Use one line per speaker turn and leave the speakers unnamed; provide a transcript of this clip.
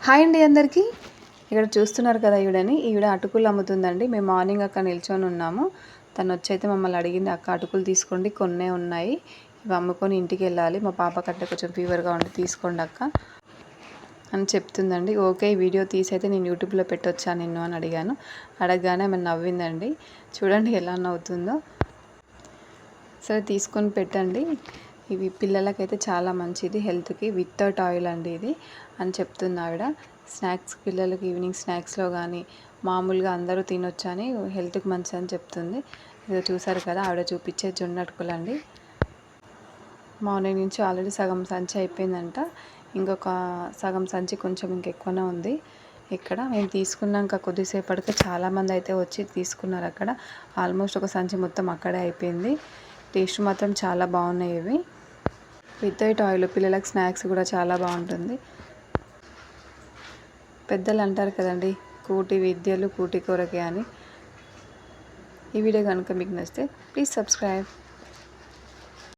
Hi అండి అందరికీ. ఇక్కడ చూస్తున్నారు కదా ఈవిడ అటుకులు అమ్ముతుందండి. మేము మార్నింగ్ అక్కడ నిల్చొని ఉన్నాము. తను వచ్చైతే మమ్మల్ని అడిగింది, అక్క అటుకులు తీసుకోండి, కొన్నే ఉన్నాయి, ఇవి అమ్ముకొని ఇంటికి వెళ్ళాలి, మా పాపకట్టే కొంచెం ఫీవర్గా ఉండి తీసుకోండి అక్క అని చెప్తుందండి. ఓకే, ఈ వీడియో తీసైతే నేను యూట్యూబ్లో పెట్టొచ్చా నిన్ను అని అడిగాను. అడగగానే ఆమె నవ్విందండి. చూడండి ఎలా నవ్వుతుందో. సరే తీసుకొని పెట్టండి, ఇవి పిల్లలకైతే చాలా మంచిది హెల్త్కి, వితౌట్ ఆయిల్ అండి ఇది అని చెప్తుంది ఆవిడ. స్నాక్స్ పిల్లలకి ఈవినింగ్ స్నాక్స్లో కానీ మామూలుగా అందరూ తినొచ్చు అని, హెల్త్కి మంచిది అని చెప్తుంది. ఇదో చూసారు కదా ఆవిడ చూపించే జొన్న అటుకులు అండి. మార్నింగ్ నుంచి ఆల్రెడీ సగం సంచి అయిపోయిందంట, ఇంకొక సగం సంచి కొంచెం ఇంకెక్కువనే ఉంది. ఇక్కడ మేము తీసుకున్నాక కొద్దిసేపటికి చాలామంది అయితే వచ్చి తీసుకున్నారు. అక్కడ ఆల్మోస్ట్ ఒక సంచి మొత్తం అక్కడే అయిపోయింది. టేస్ట్ మాత్రం చాలా బాగున్నాయి ఇవి, వితౌట్ ఆయిల్. పిల్లలకు స్నాక్స్ కూడా చాలా బాగుంటుంది. పెద్దలు అంటారు కదండి, కూటి విద్యలు కూటి కొరకే అని. ఈ వీడియో కనుక మీకు నచ్చితే ప్లీజ్ సబ్స్క్రైబ్.